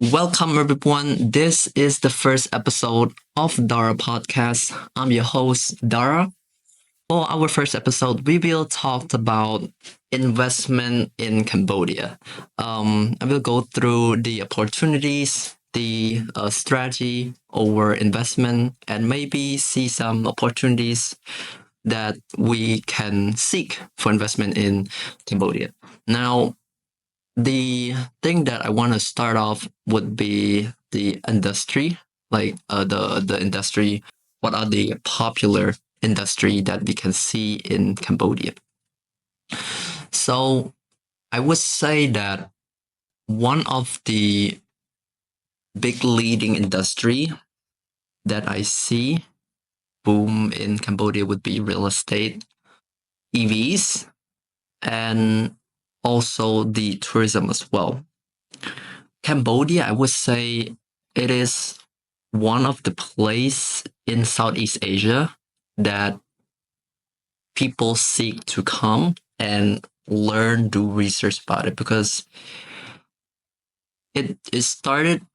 Welcome, everyone. This is the first episode of Dara podcast. I'm your host, Dara. For our first episode, we will talk about investment in Cambodia. I will go through the opportunities, the strategy over investment, and maybe see some opportunities that we can seek for investment in Cambodia. Now, the thing that I want to start off would be the industry, like the industry. What are the popular industry that we can see in Cambodia? So I would say that one of the big leading industry that I see boom in Cambodia would be real estate, EVs, and also the tourism as well. Cambodia, I would say it is one of the place in Southeast Asia that people seek to come and learn, do research about it because it started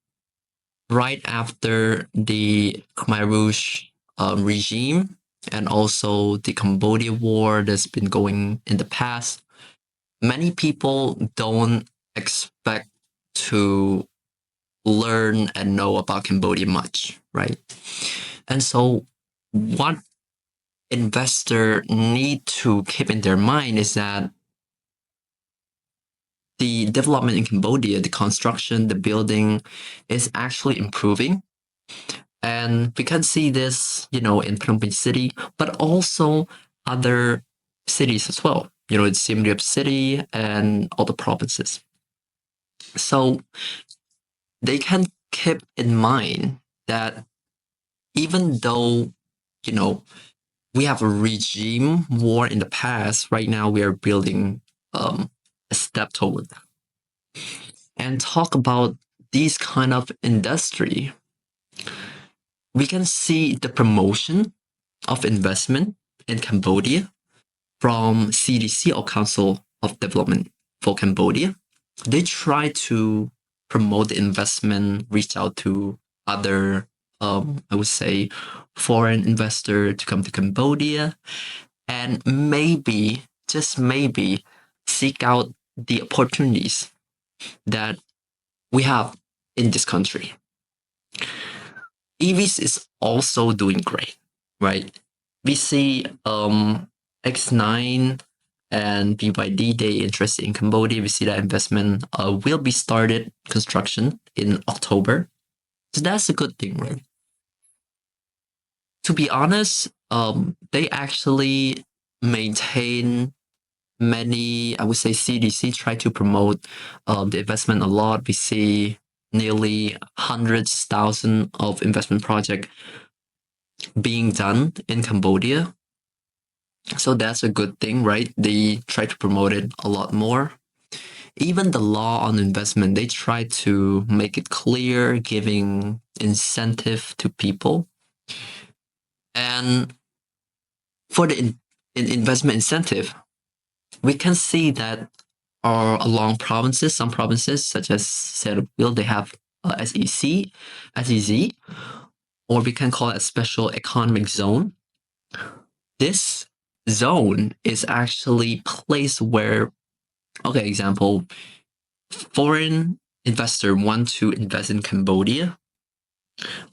right after the Khmer Rouge regime and also the Cambodia war that's been going in the past. Many people don't expect to learn and know about Cambodia much, right? And so what investor need to keep in their mind is that the development in Cambodia, the construction, the building is actually improving. And we can see this, in Phnom Penh city, but also other cities as well, in Siem Reap city and other provinces. So they can keep in mind that even though, we have a regime war in the past, right now we are building a step toward that. And talk about these kind of industry, we can see the promotion of investment in Cambodia from CDC or Council of Development for Cambodia. They try to promote the investment, reach out to other, I would say, foreign investor to come to Cambodia, and maybe, just maybe, seek out the opportunities that we have in this country. EVs is also doing great, right? We see X9 and BYD, they interested in Cambodia. We see that investment will be started construction in October. So that's a good thing, right? To be honest, they actually maintain many, I would say CDC try to promote the investment a lot. We see nearly hundreds, thousands of investment project being done in Cambodia. So that's a good thing, right? They try to promote it a lot more. Even the law on investment, they try to make it clear, giving incentive to people. And for the investment incentive, we can see that along provinces, some provinces such as Sihaknoukville, they have SEZ, or we can call it a special economic zone. This zone is actually place where, okay, example, foreign investor want to invest in Cambodia,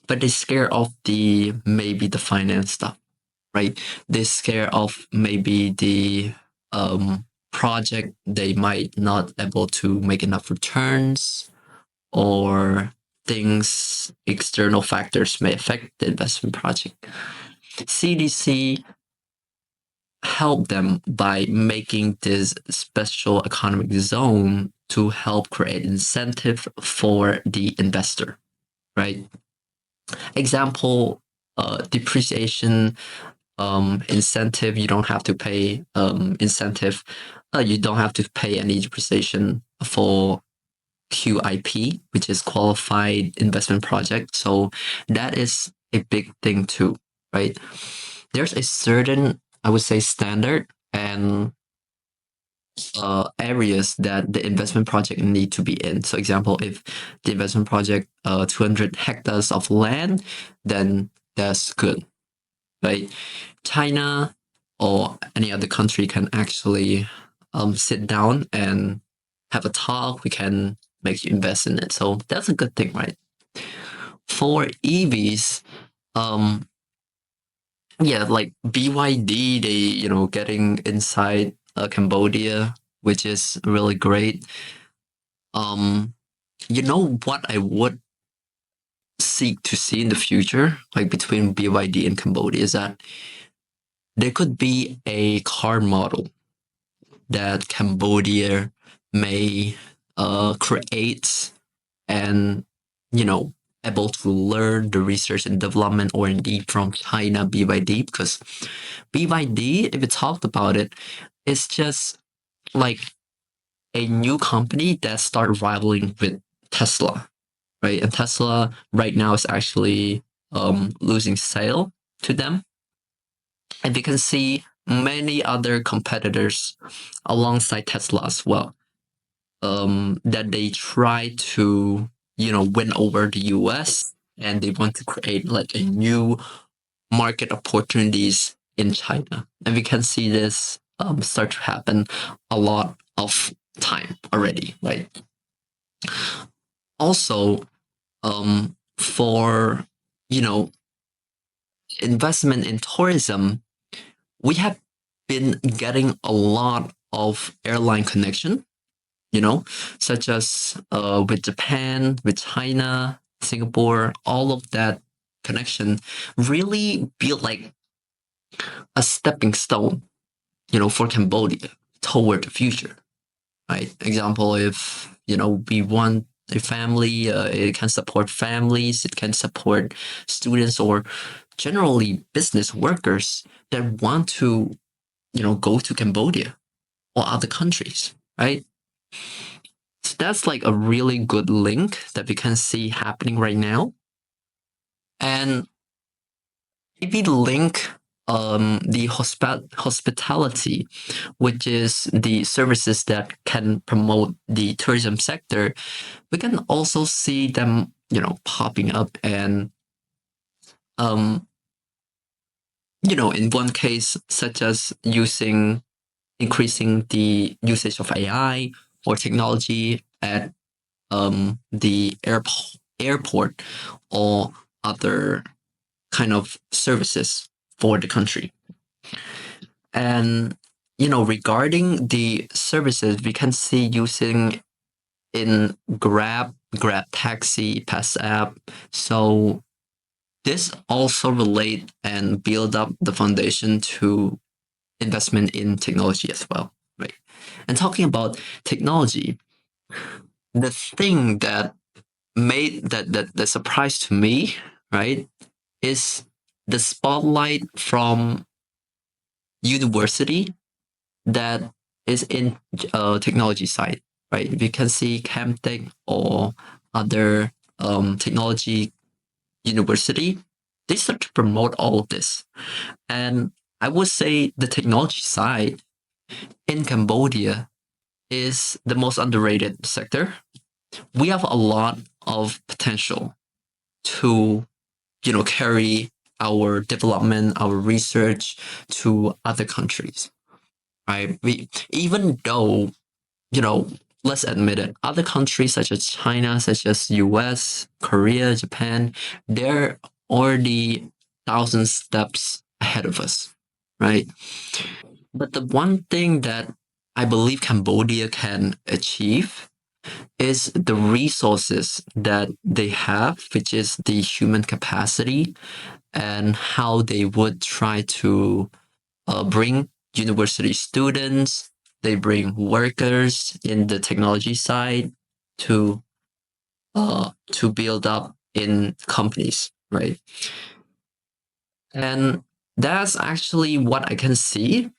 but they're scared of maybe the finance stuff, right? They're scared of maybe the project they might not able to make enough returns, or things, external factors may affect the investment project. CDC help them by making this special economic zone to help create incentive for the investor, right? Example, depreciation incentive. You don't have to pay incentive. You don't have to pay any depreciation for QIP, which is qualified investment project. So that is a big thing too, right? There's a certain, I would say, standard and areas that the investment project need to be in. So example, if the investment project 200 hectares of land, then that's good, right? China or any other country can actually sit down and have a talk. We can make you invest in it. So that's a good thing, right? For EVs, um, yeah, like BYD, they getting inside Cambodia, which is really great. Um, what I would seek to see in the future, like between BYD and Cambodia, is that there could be a car model that Cambodia may create and able to learn the research and development or indeed from China BYD, because BYD, if we talked about it, it's just like a new company that started rivaling with Tesla, right? And Tesla right now is actually losing sale to them. And we can see many other competitors alongside Tesla as well, that they try to, win over the US, and they want to create like a new market opportunities in China. And we can see this start to happen a lot of time already, right? Also, for, you know, investment in tourism, we have been getting a lot of airline connection, such as with Japan, with China, Singapore, all of that connection really be like a stepping stone, for Cambodia toward the future, right? Example, if, we want a family, it can support families, it can support students or generally business workers that want to, go to Cambodia or other countries, right? So that's like a really good link that we can see happening right now. And maybe link the hospitality, which is the services that can promote the tourism sector. We can also see them, popping up and, in one case, such as increasing the usage of AI or technology at the airport or other kind of services for the country. And, regarding the services, we can see using in Grab Taxi, Pass app. So this also relate and build up the foundation to investment in technology as well, right? And talking about technology, the thing that made that surprise to me, right, is the spotlight from university that is in technology side, right? We can see Camtech or other technology university. They start to promote all of this, and I would say the technology side in Cambodia is the most underrated sector. We have a lot of potential to, carry our development, our research to other countries, right? Even though, let's admit it, other countries such as China, such as US, Korea, Japan, they're already thousand steps ahead of us, right? But the one thing that I believe Cambodia can achieve is the resources that they have, which is the human capacity, and how they would try to bring university students, they bring workers in the technology side to build up in companies, right? And that's actually what I can see,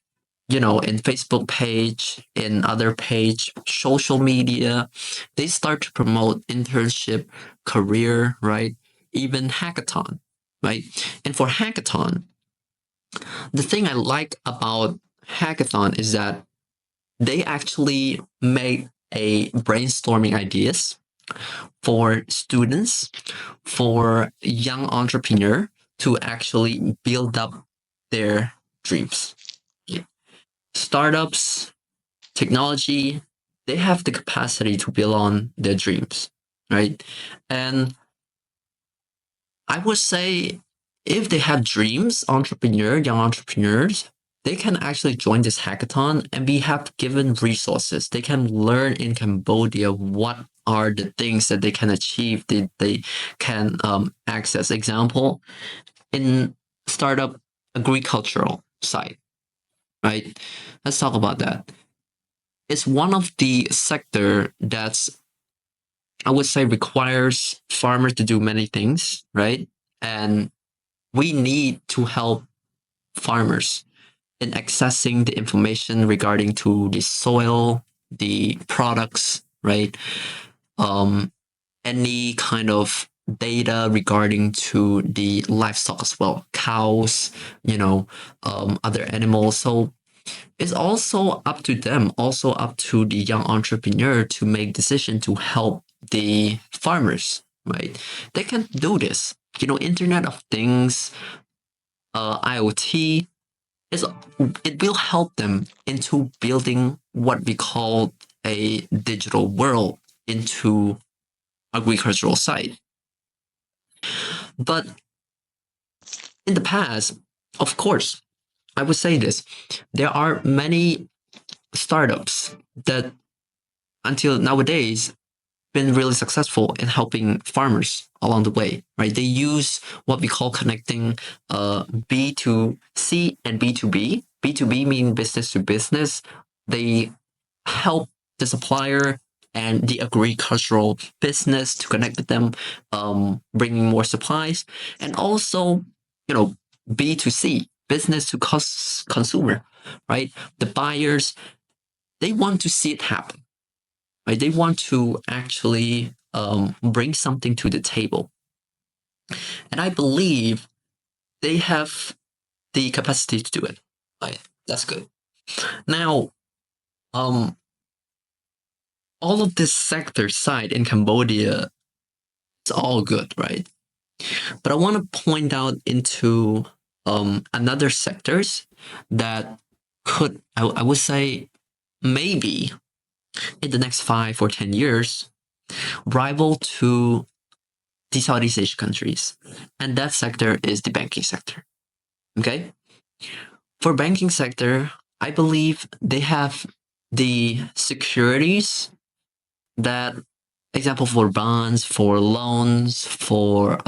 in Facebook page, in other page, social media. They start to promote internship, career, right? Even hackathon, right? And for hackathon, the thing I like about hackathon is that they actually made a brainstorming ideas for students, for young entrepreneur to actually build up their dreams. Startups, technology, they have the capacity to build on their dreams, right? And I would say if they have dreams, young entrepreneurs, they can actually join this hackathon and be have given resources. They can learn in Cambodia what are the things that they can achieve, they can access. Example, in startup agricultural side, right? Let's talk about that. It's one of the sector that's, I would say, requires farmers to do many things, right? And we need to help farmers in accessing the information regarding to the soil, the products, right? Um, any kind of data regarding to the livestock as well, cows, other animals. So it's also up to them, also up to the young entrepreneur to make decision to help the farmers, right? They can do this. Internet of Things, IoT, is it will help them into building what we call a digital world into agricultural side. But in the past, of course, I would say this, there are many startups that until nowadays been really successful in helping farmers along the way, right? They use what we call connecting B2C and B2B. B2B means business to business. They help the supplier and the agricultural business to connect with them, bringing more supplies, and also, B2C, business to consumer, right? The buyers, they want to see it happen, right? They want to actually bring something to the table. And I believe they have the capacity to do it. Right? That's good. Now, all of this sector side in Cambodia, it's all good, right? But I want to point out into another sectors that could, I would say, maybe in the next 5 or 10 years, rival to the Southeast Asian countries. And that sector is the banking sector. Okay? For banking sector, I believe they have the securities that, example, for bonds, for loans, for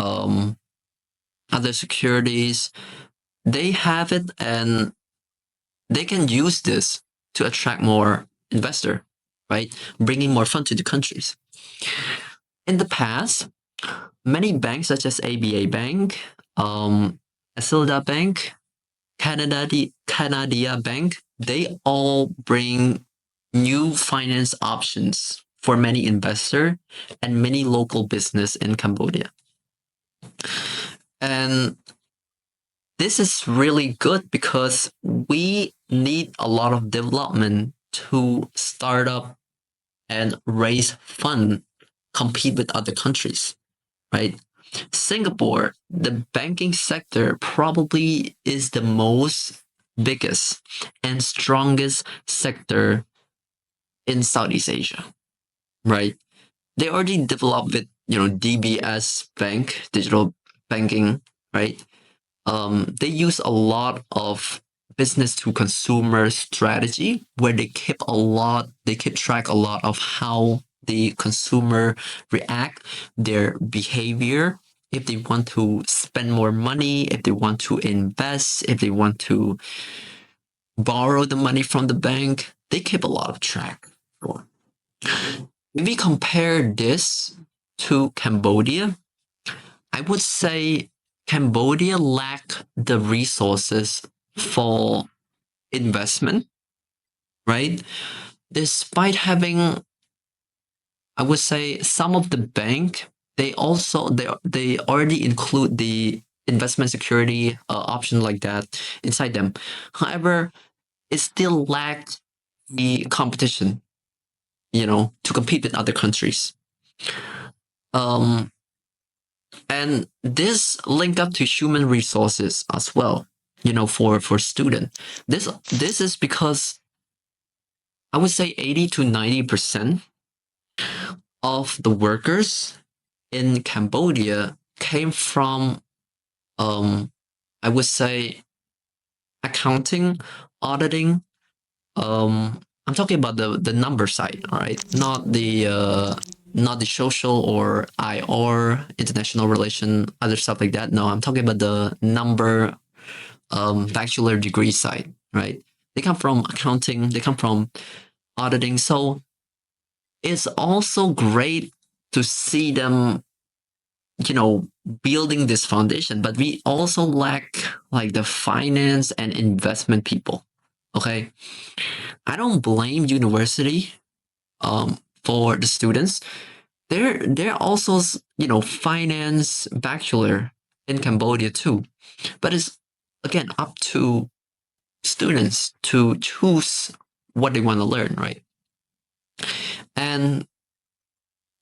other securities, they have it and they can use this to attract more investor, right? Bringing more fund to the countries. In the past, many banks such as ABA Bank, Asilda Bank, Canada Bank, they all bring new finance options for many investors and many local business in Cambodia. And this is really good because we need a lot of development to start up and raise fund, compete with other countries, right? Singapore, the banking sector probably is the most biggest and strongest sector in Southeast Asia, right? They already developed with, DBS Bank, digital banking, right? They use a lot of business to consumer strategy where they keep track a lot of how the consumer react, their behavior, if they want to spend more money, if they want to invest, if they want to borrow the money from the bank, they keep a lot of track. If we compare this to Cambodia, I would say Cambodia lack the resources for investment, right? Despite having, I would say, some of the bank, they already include the investment security option like that inside them. However, it still lacks the competition, to compete with other countries. Um, and this link up to human resources as well, for student. This is because I would say 80 to 90% of the workers in Cambodia came from, I would say, accounting, auditing. I'm talking about the number side, all right, not the social or IR, international relation, other stuff like that. No, I'm talking about the number, bachelor degree side, right? They come from accounting. They come from auditing. So it's also great to see them, building this foundation, but we also lack like the finance and investment people. Okay. I don't blame university for the students. They're also, finance bachelor in Cambodia too. But it's again up to students to choose what they want to learn, right? And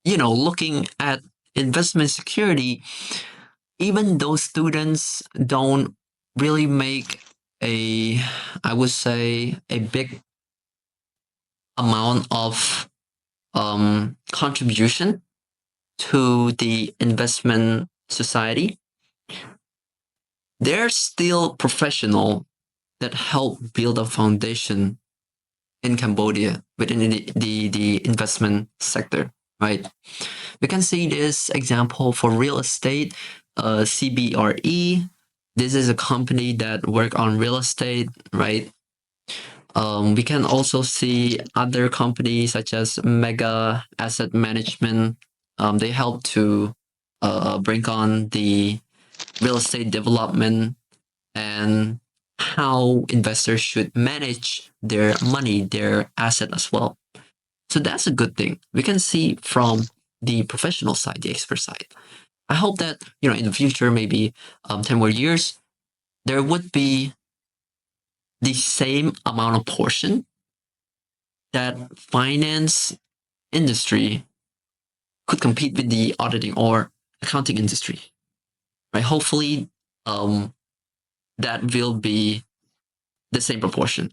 looking at investment security, even those students don't really make I would say, a big amount of contribution to the investment society, they're still professional that help build a foundation in Cambodia within the investment sector, right? We can see this example for real estate, CBRE. This is a company that work on real estate, right? We can also see other companies such as Mega Asset Management. They help to bring on the real estate development and how investors should manage their money, their asset as well. So that's a good thing. We can see from the professional side, the expert side. I hope that, in the future, maybe 10 more years, there would be the same amount of portion that finance industry could compete with the auditing or accounting industry, right? Hopefully, that will be the same proportion.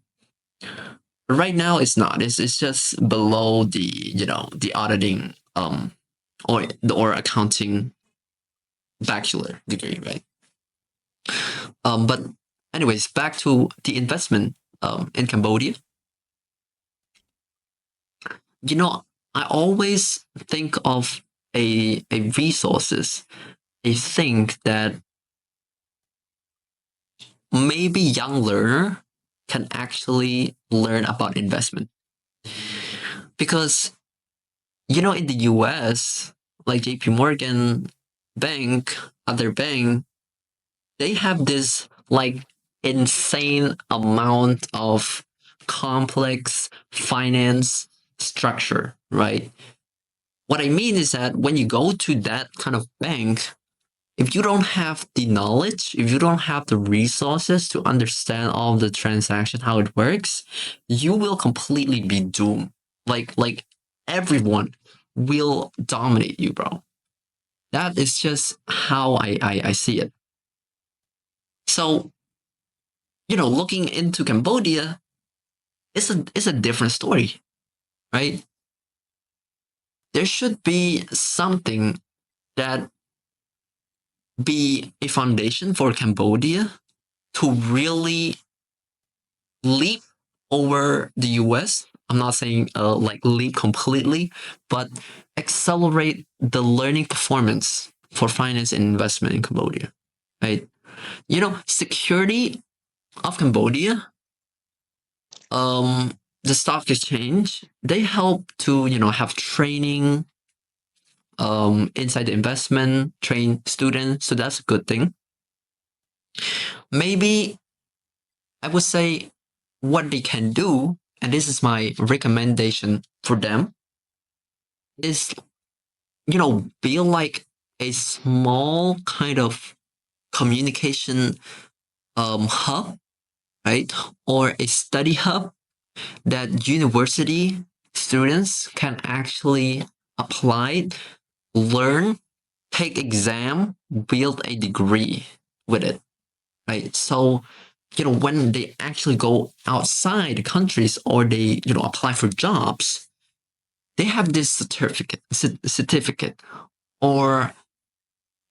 Right now, it's not. It's just below the auditing or accounting bachelor degree, right? But anyways, back to the investment in Cambodia. I always think of a resources, a thing that maybe young learner can actually learn about investment. Because, in the US, like JP Morgan Bank, other bank, they have this like insane amount of complex finance structure, right? What I mean is that when you go to that kind of bank, if you don't have the knowledge, if you don't have the resources to understand all the transaction, how it works, you will completely be doomed. Like everyone will dominate you, bro. That is just how I see it. So, looking into Cambodia, it's a different story, right? There should be something that be a foundation for Cambodia to really leap over the US. I'm not saying like leap completely, but accelerate the learning performance for finance and investment in Cambodia, right? Security of Cambodia, the stock exchange, they help to, have training inside the investment, train students. So that's a good thing. Maybe I would say what they can do, and this is my recommendation for them, is, build like a small kind of communication hub, right? Or a study hub that university students can actually apply, learn, take exam, build a degree with it, right? So, when they actually go outside the countries or they, apply for jobs, they have this certificate or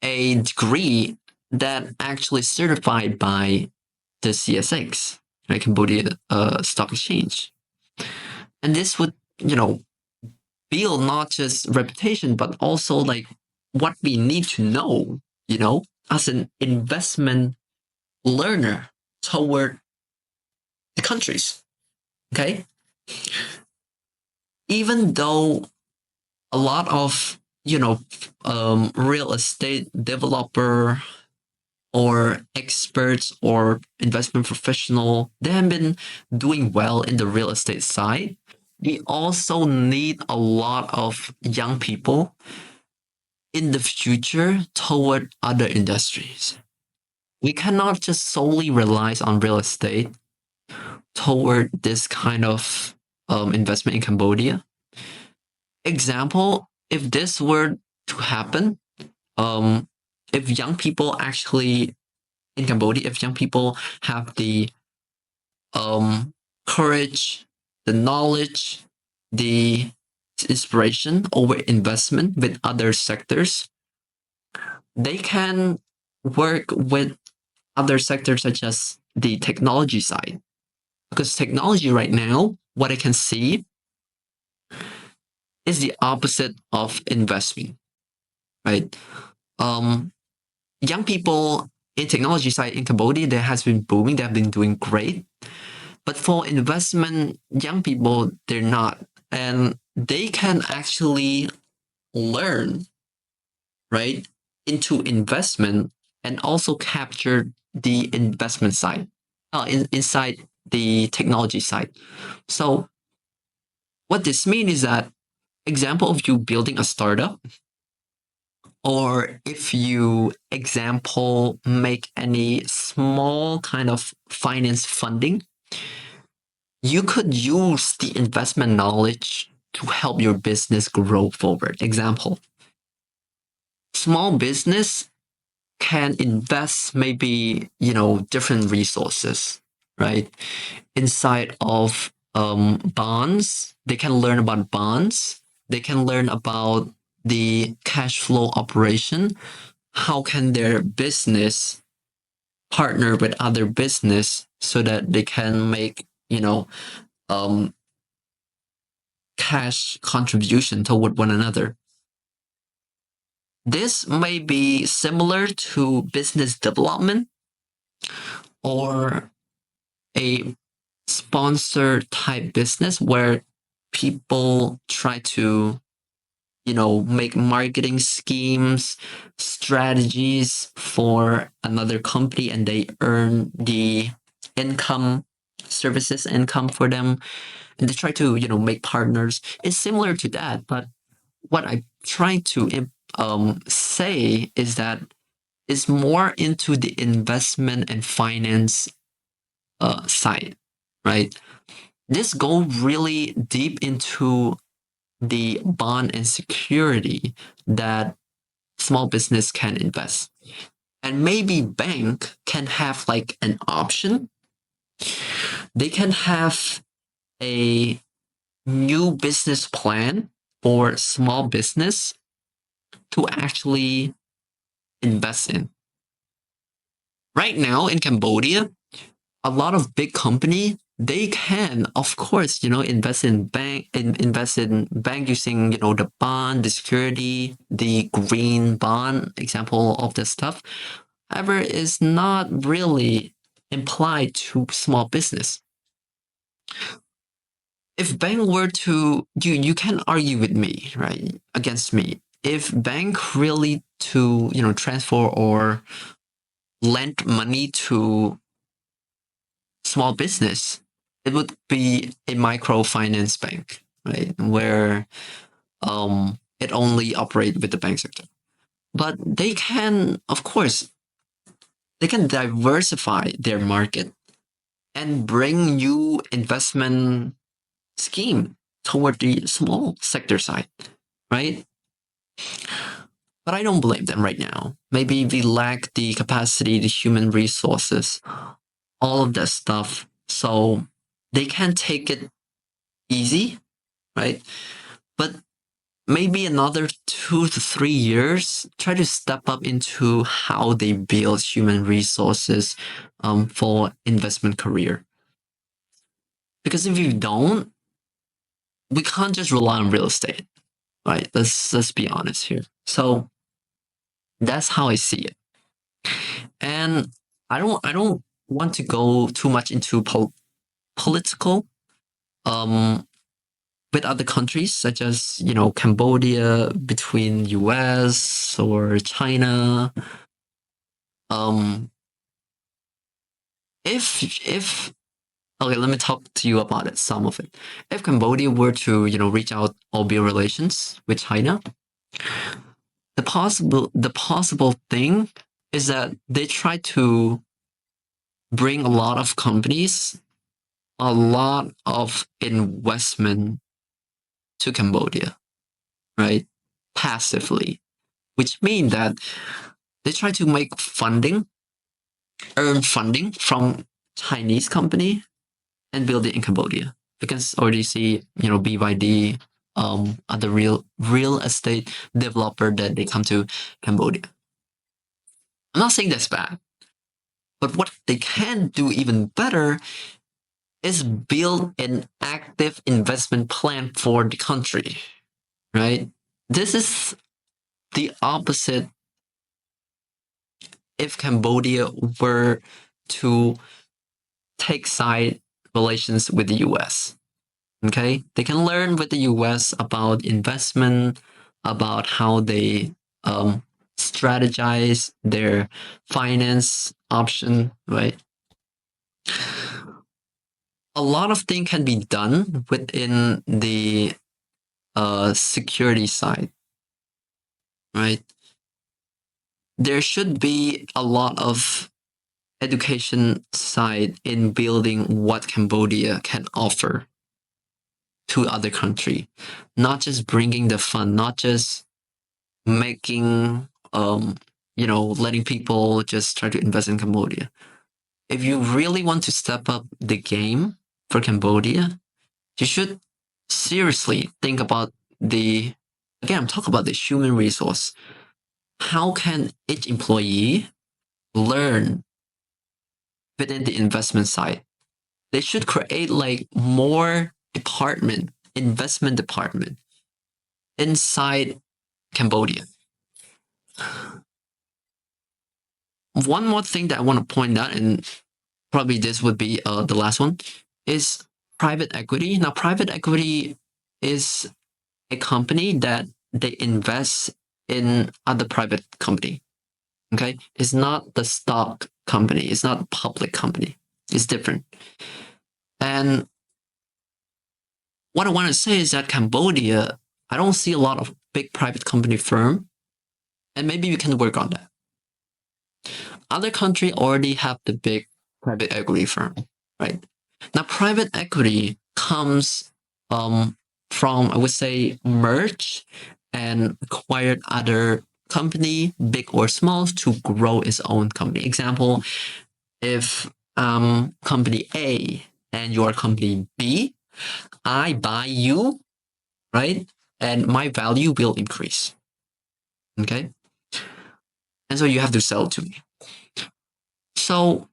a degree that actually certified by the CSX, right, Cambodia Stock Exchange. And this would, build not just reputation, but also like what we need to know, as an investment learner toward the countries. Okay. Even though a lot of, real estate developer or experts or investment professional, they have been doing well in the real estate side. We also need a lot of young people in the future toward other industries. We cannot just solely rely on real estate toward this kind of investment in Cambodia. Example, if this were to happen, if young people actually in Cambodia, if young people have the courage, the knowledge, the inspiration over investment with other sectors, they can work with other sectors such as the technology side. Because technology right now, what I can see is the opposite of investment, right? Young people in technology side in Cambodia, that has been booming. They have been doing great. But for investment, young people, they're not. And they can actually learn, right, into investment and also capture the investment side inside the technology side. So what this means is that, example of you building a startup, or if you, example, make any small kind of finance funding, you could use the investment knowledge to help your business grow forward. Example, small business can invest maybe, different resources, right? Inside of bonds, they can learn about bonds. They can learn about the cash flow operation. How can their business partner with other business so that they can make, cash contribution toward one another. This may be similar to business development or a sponsor type business where people try to, make marketing schemes, strategies for another company, and they earn the income, services income for them. And they try to, make partners. It's similar to that. But what I'm trying to say is that it's more into the investment and finance side, right? This go really deep into the bond and security that small business can invest. And maybe bank can have like an option. They can have a new business plan for small business to actually invest in. Right now in Cambodia, a lot of big company, they can, of course, invest in bank using, the bond, the security, the green bond example of this stuff. However, it's not really implied to small business. If bank were to, you can argue with me, right, against me. If bank really to, transfer or lend money to small business, it would be a microfinance bank, right? Where it only operates with the bank sector. But they can, of course, they can diversify their market and bring new investment scheme toward the small sector side, right? But I don't blame them right now. Maybe we lack the capacity, the human resources, all of that stuff. So they can take it easy, right? But maybe another 2 to 3 years, try to step up into how they build human resources for investment career. Because if you don't, we can't just rely on real estate, right? Let's be honest here. So that's how I see it. And I don't want to go too much into political with other countries such as Cambodia, between US or China. If Okay, let me talk to you about it, some of it. If Cambodia were to reach out or build relations with China, the possible thing is that they try to bring a lot of companies, a lot of investment to Cambodia, right? Passively, which means that they try to earn funding from Chinese company and build it in Cambodia. You can already see, BYD, other real estate developer that they come to Cambodia. I'm not saying that's bad, but what they can do even better is build an active investment plan for the country, right? This is the opposite if Cambodia were to take side relations with the US. Okay, they can learn with the US about investment, about how they strategize their finance option, right? A lot of things can be done within the security side, right? There should be a lot of education side in building what Cambodia can offer to other country, not just bringing the fund, not just making letting people just try to invest in Cambodia. If you really want to step up the game for Cambodia, you should seriously think about I'm talking about the human resource. How can each employee learn within the investment side? They should create like more investment department inside Cambodia. One more thing that I want to point out, and probably this would be the last one, is private equity. Now, private equity is a company that they invest in other private company. Okay, it's not the stock company. It's not a public company. It's different. And what I want to say is that Cambodia, I don't see a lot of big private company firm, and maybe we can work on that. Other countries already have the big private equity firm, right? Now, private equity comes from, I would say, merge and acquired other company, big or small, to grow its own company. Example, if company A and your company B, I buy you, right? And my value will increase. Okay? And so you have to sell to me. So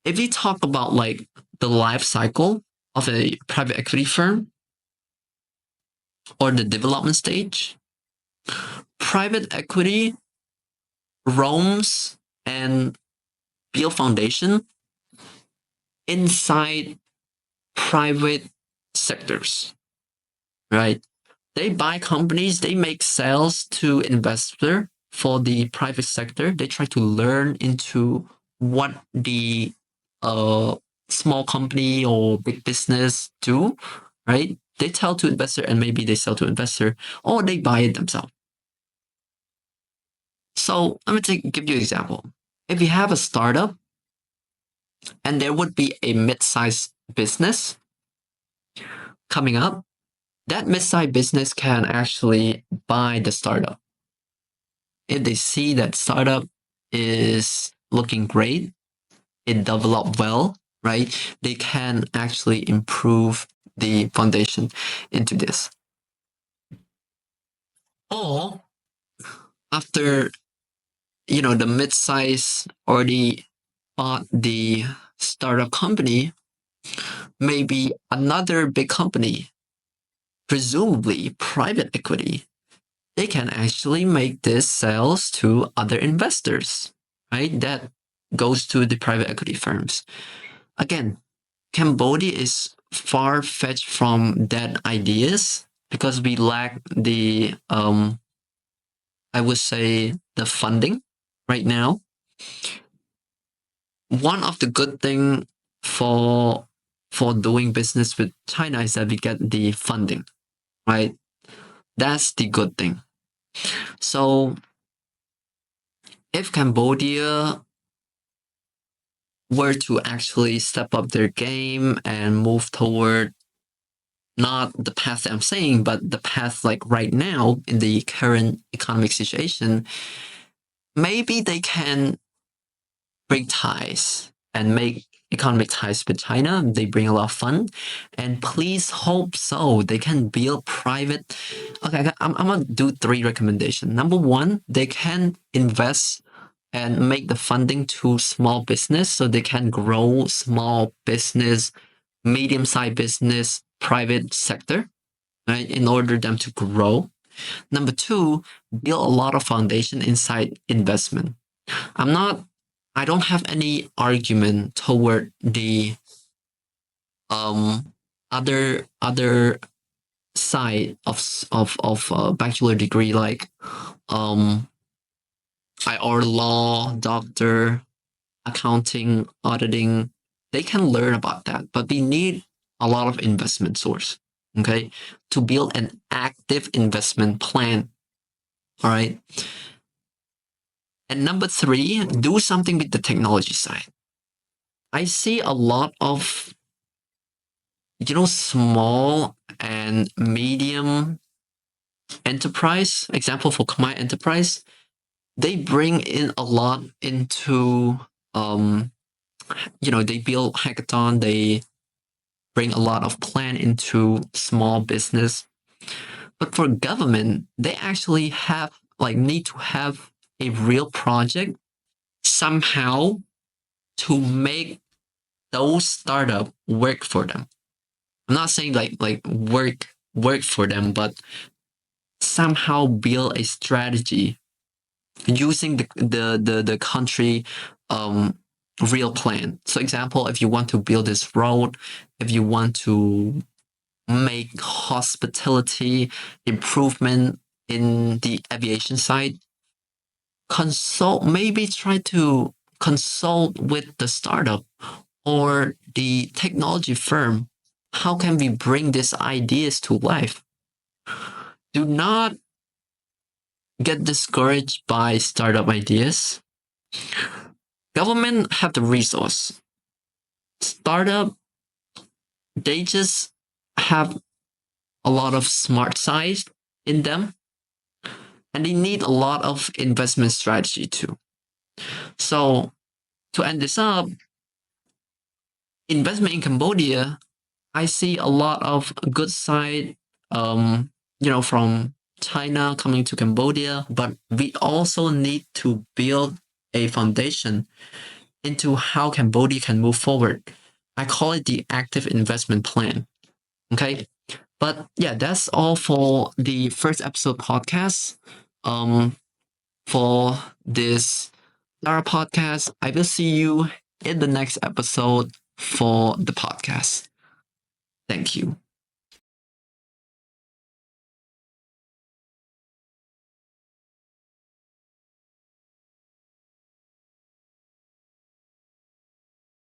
if we talk about like the life cycle of a private equity firm or the development stage, private equity roams and build foundation inside private sectors, right? They buy companies, they make sales to investor for the private sector. They try to learn into what the small company or big business do, right? They tell to investor and maybe they sell to investor or they buy it themselves. So let me give you an example. If you have a startup and there would be a mid-sized business, coming up, that mid-sized business can actually buy the startup. If they see that startup is looking great, it developed well, right? They can actually improve the foundation into this. Or after, the mid-size already bought the startup company, maybe another big company, presumably private equity, they can actually make this sales to other investors, right? That goes to the private equity firms. Again, Cambodia is far-fetched from that ideas because we lack the, I would say, the funding right now. One of the good thing for doing business with China is that we get the funding, right? That's the good thing. So if Cambodia were to actually step up their game and move toward not the path that I'm saying, but the path like right now in the current economic situation, maybe they can break ties and make economic ties with China. They bring a lot of fun, and please hope so. They can build private. Okay, I'm gonna do 3 recommendations. Number 1, they can invest and make the funding to small business so they can grow small business, medium-sized business, private sector, right? In order them to grow. Number 2, build a lot of foundation inside investment. I don't have any argument toward the other side of bachelor degree, like IR law, doctor, accounting, auditing. They can learn about that, but we need a lot of investment source, okay, to build an active investment plan. All right. And number 3, do something with the technology side. I see a lot of, small and medium enterprise, example for Khmer enterprise, they bring in a lot into, they build hackathon, they bring a lot of plan into small business. But for government, they actually need to have a real project somehow to make those startup work for them. I'm not saying like work for them, but somehow build a strategy using the country real plan. So example, if you want to build this road, if you want to make hospitality improvement in the aviation side, try to consult with the startup or the technology firm. How can we bring these ideas to life? Do not get discouraged by startup ideas. Government have the resource. Startup, they just have a lot of smart size in them, and they need a lot of investment strategy too. So to end this up, investment in Cambodia, I see a lot of good side, from China coming to Cambodia, but we also need to build a foundation into how Cambodia can move forward. I call it the active investment plan. Okay. But yeah, that's all for the first episode podcast. For this Dara podcast, I will see you in the next episode for the podcast. Thank you.